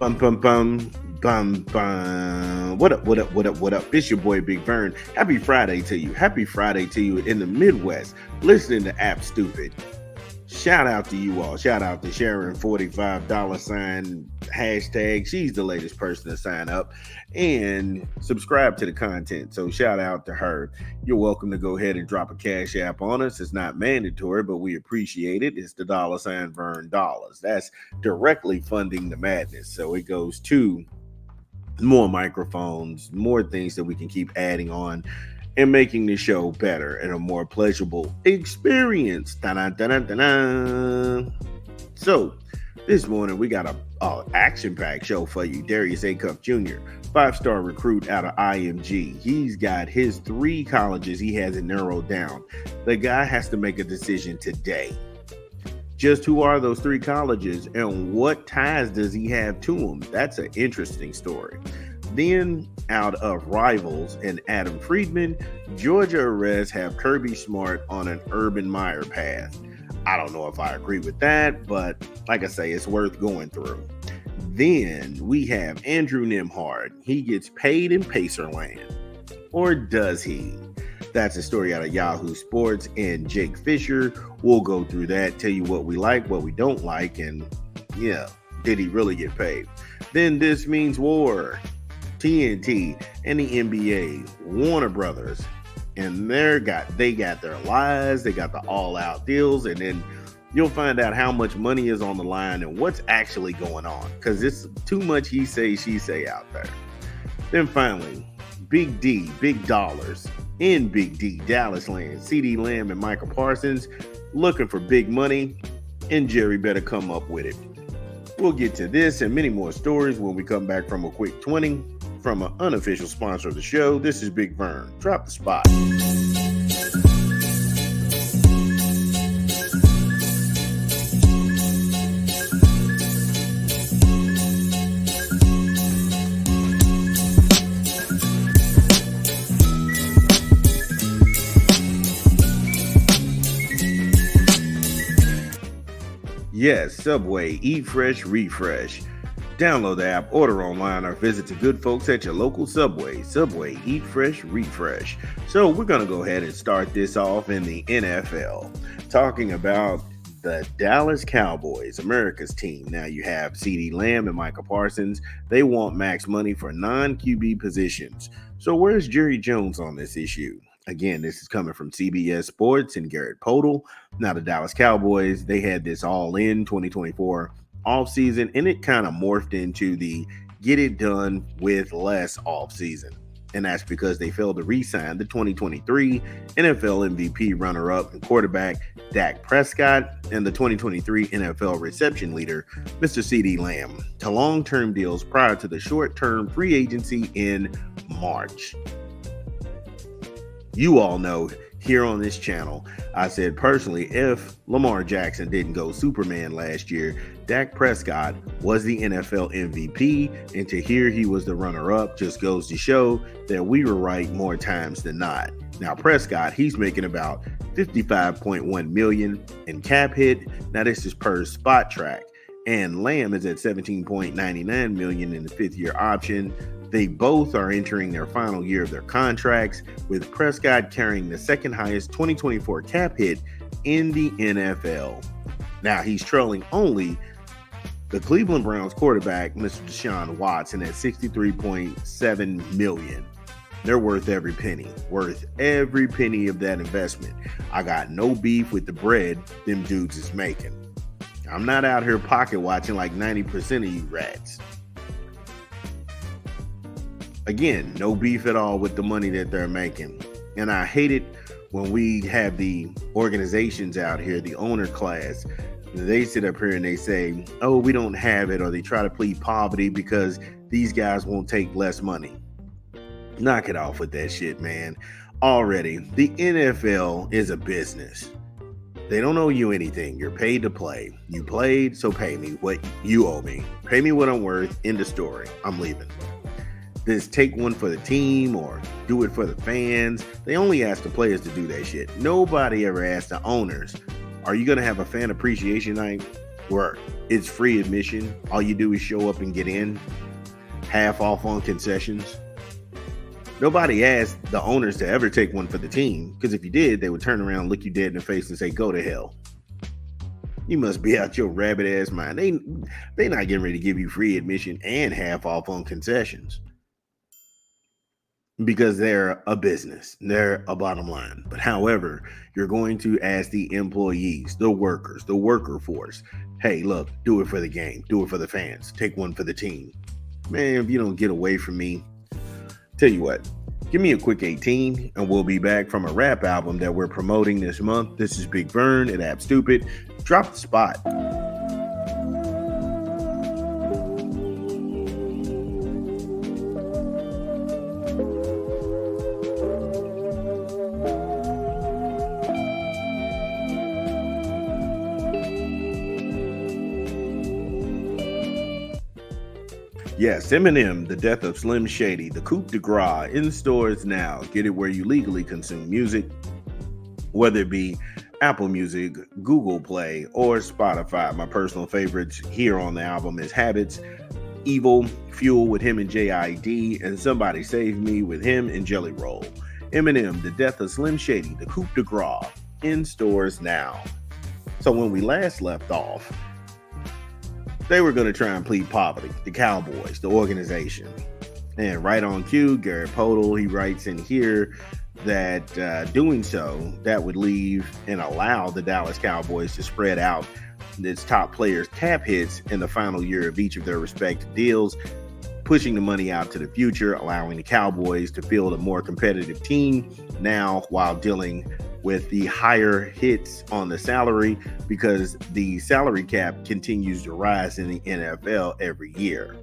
Bum bum bum bum bum. What up? What up? What up? What up? It's your boy Big Vern. Happy Friday to you. Happy Friday to you in the Midwest. Listening to App Stupid. Shout out to you all. Shout out to Sharon $45 hashtag. She's the latest person to sign up and subscribe to the content. So shout out to her. You're welcome to go ahead and drop a cash app on us. It's not mandatory, but we appreciate it. It's the $Vern dollars. That's directly funding the madness. So it goes to more microphones, more things that we can keep adding on and making the show better and a more pleasurable experience. Da-da-da-da-da-da. So, this morning we got a action-packed show for you. Darius Acuff Jr., 5-star recruit out of IMG. He's got his 3 colleges he hasn't narrowed down. The guy has to make a decision today. Just who are those 3 colleges and what ties does he have to them? That's an interesting story. Then, out of Rivals and Adam Friedman, Georgia arrests have Kirby Smart on an Urban Meyer path. I don't know if I agree with that, but like I say, it's worth going through. Then we have Andrew Nimhard. He gets paid in Pacerland. Or does he? That's a story out of Yahoo Sports and Jake Fisher. We'll go through that, tell you what we like, what we don't like, and yeah, did he really get paid? Then This Means War. TNT and the NBA, Warner Brothers, and they got their lies, they got the all-out deals, and then you'll find out how much money is on the line and what's actually going on, because it's too much he say, she say out there. Then finally, Big D, big dollars in Big D, Dallas land, CeeDee Lamb and Micha Parsons looking for big money, and Jerry better come up with it. We'll get to this and many more stories when we come back from a quick 20. From an unofficial sponsor of the show, this is Big Vern. Drop the spot. Yes, Subway, eat fresh, refresh. Download the app, order online, or visit the good folks at your local Subway. Subway, eat fresh, refresh. So we're going to go ahead and start this off in the NFL, talking about the Dallas Cowboys, America's team. Now you have CeeDee Lamb and Micha Parsons. They want max money for non-QB positions. So where's Jerry Jones on this issue? Again, this is coming from CBS Sports and Garrett Podol. Now the Dallas Cowboys, they had this all in 2024 offseason, and it kind of morphed into the get it done with less offseason. And that's because they failed to re-sign the 2023 NFL MVP runner-up and quarterback Dak Prescott and the 2023 NFL reception leader, Mr. CeeDee Lamb, to long-term deals prior to the short-term free agency in March. You all know here on this channel, I said personally, if Lamar Jackson didn't go Superman last year, Dak Prescott was the NFL MVP, and to hear he was the runner-up just goes to show that we were right more times than not. Now Prescott, he's making about $55.1 million in cap hit. Now this is per Spot Track, and Lamb is at $17.99 million in the 5th-year option. They both are entering their final year of their contracts, with Prescott carrying the second highest 2024 cap hit in the NFL. Now he's trailing only the Cleveland Browns quarterback, Mr. Deshaun Watson, at $63.7 million. They're worth every penny of that investment. I got no beef with the bread them dudes is making. I'm not out here pocket watching like 90% of you rats. Again, no beef at all with the money that they're making. And I hate it when we have the organizations out here, the owner class, they sit up here and they say, oh, we don't have it, or they try to plead poverty because these guys won't take less money. Knock it off with that shit, man. Already, the NFL is a business. They don't owe you anything. You're paid to play. You played, so pay me what you owe me. Pay me what I'm worth. End of story. I'm leaving. This take one for the team or do it for the fans. They only ask the players to do that shit. Nobody ever asked the owners, are you going to have a fan appreciation night? where it's free admission. All you do is show up and get in, half off on concessions. Nobody asked the owners to ever take one for the team, because if you did, they would turn around, look you dead in the face, and say, "Go to hell. You must be out your rabbit ass mind." They not getting ready to give you free admission and half off on concessions, because they're a business. They're a bottom line. But however, you're going to ask the employees, the workers, the worker force, "Hey, look, do it for the game. Do it for the fans. Take one for the team." Man, if you don't get away from me, tell you what, give me a quick 18 and we'll be back from a rap album that we're promoting this month. This is Big Vern at App Stupid. Drop the spot. Yes, Eminem, The Death of Slim Shady, the coup de grace, in stores now. Get it where you legally consume music, whether it be Apple Music, Google Play, or Spotify. My personal favorites here on the album is Habits, Evil, Fuel with him and JID, and Somebody Save Me with him and Jelly Roll. Eminem, The Death of Slim Shady, the coup de grace, in stores now. So when we last left off, they were going to try and plead poverty, the Cowboys, the organization. And right on cue, Garrett Podol, he writes in here that doing so, that would leave and allow the Dallas Cowboys to spread out its top players' cap hits in the final year of each of their respective deals, pushing the money out to the future, allowing the Cowboys to field a more competitive team now while dealing with the higher hits on the salary, because the salary cap continues to rise in the NFL every year.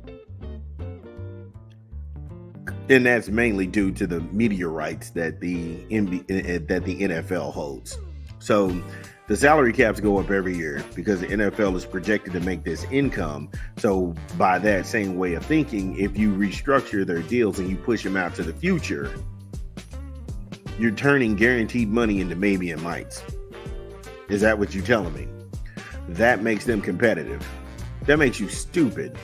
And that's mainly due to the media rights that the NFL holds. So the salary caps go up every year because the NFL is projected to make this income. So by that same way of thinking, if you restructure their deals and you push them out to the future, you're turning guaranteed money into maybe and mights. Is that what you're telling me? That makes them competitive. That makes you stupid.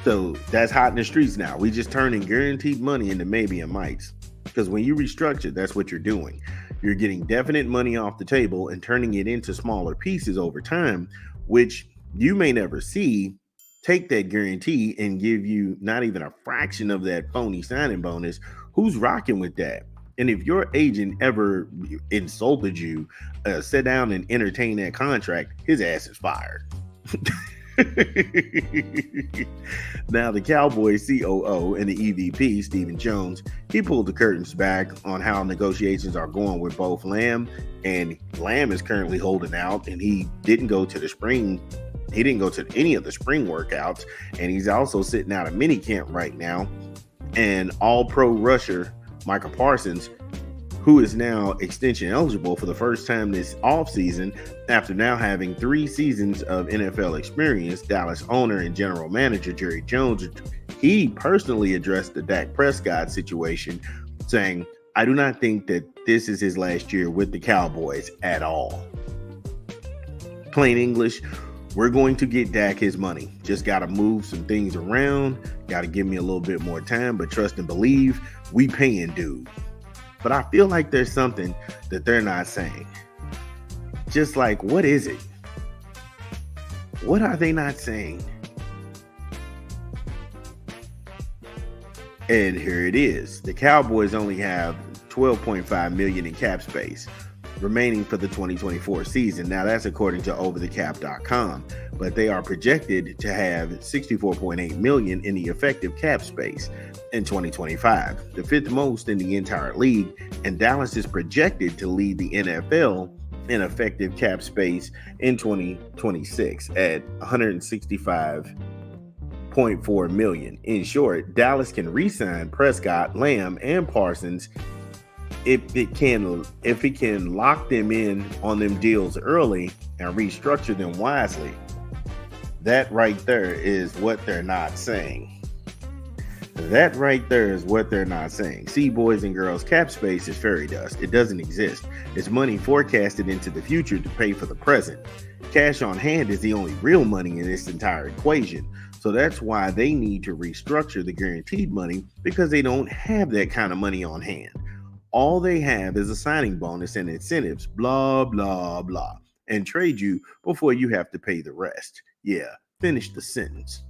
So that's hot in the streets now. We just turning guaranteed money into maybe and mights. Because when you restructure, that's what you're doing. You're getting definite money off the table and turning it into smaller pieces over time, which you may never see. Take that guarantee and give you not even a fraction of that phony signing bonus. Who's rocking with that? And if your agent ever insulted you, sit down and entertain that contract, his ass is fired. Now, the Cowboys COO and the EVP, Stephen Jones, he pulled the curtains back on how negotiations are going with both Lamb, and Lamb is currently holding out, and he didn't go to the spring. He didn't go to any of the spring workouts, and he's also sitting out of minicamp right now. And all-pro rusher Micha Parsons, who is now extension eligible for the first time this offseason after now having 3 seasons of NFL experience. Dallas owner and general manager Jerry Jones, he personally addressed the Dak Prescot situation, saying, "I do not think that this is his last year with the Cowboys at all." Plain English, we're going to get Dak his money. Just got to move some things around. Got to give me a little bit more time, but trust and believe, we paying dude. But I feel like there's something that they're not saying. Just like, what is it? What are they not saying? And here it is. The Cowboys only have $12.5 million in cap space remaining for the 2024 season. Now, that's according to overthecap.com, but they are projected to have $64.8 million in the effective cap space in 2025, the 5th most in the entire league, and Dallas is projected to lead the NFL in effective cap space in 2026 at $165.4 million. In short, Dallas can re-sign Prescott, Lamb, and Parsons if it can lock them in on them deals early and restructure them wisely. That right there is what they're not saying. That right there is what they're not saying. See, boys and girls, cap space is fairy dust. It doesn't exist. It's money forecasted into the future to pay for the present. Cash on hand is the only real money in this entire equation. So that's why they need to restructure the guaranteed money, because they don't have that kind of money on hand. All they have is a signing bonus and incentives, blah, blah, blah, and trade you before you have to pay the rest. Yeah, finish the sentence.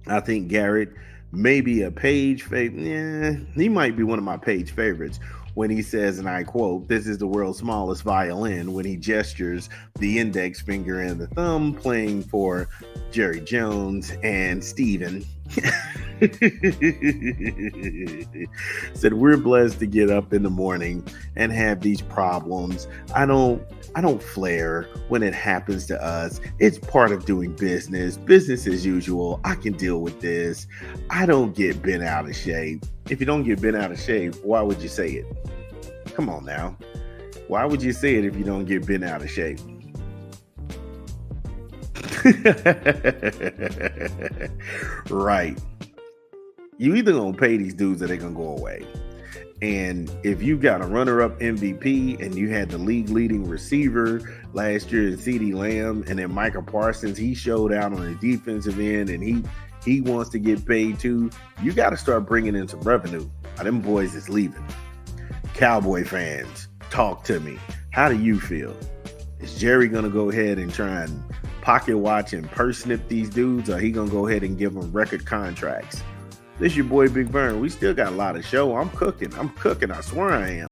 I think Garrett may be a page favorite. Yeah, he might be one of my page favorites when he says, and I quote, "This is the world's smallest violin," when he gestures the index finger and the thumb, playing for Jerry Jones and Steven. Said, we're blessed to get up in the morning and have these problems. I don't flare when it happens to us. It's part of doing business as usual. I can deal with this. I don't get bent out of shape. If you don't get bent out of shape, why would you say it? Come on now. Why would you say it if you don't get bent out of shape? Right. You either gonna pay these dudes or they gonna go away. And if you got a runner-up MVP and you had the league leading receiver last year in CeeDee Lamb, and then Micha Parsons, he showed out on the defensive end, and he wants to get paid too, you got to start bringing in some revenue. Them boys is leaving. Cowboy fans, talk to me. How do you feel? Is Jerry gonna go ahead and try and pocket watch and purse snip these dudes, or he gonna go ahead and give them record contracts? This your boy Big Vern. We still got a lot of show. I'm cooking. I swear I am.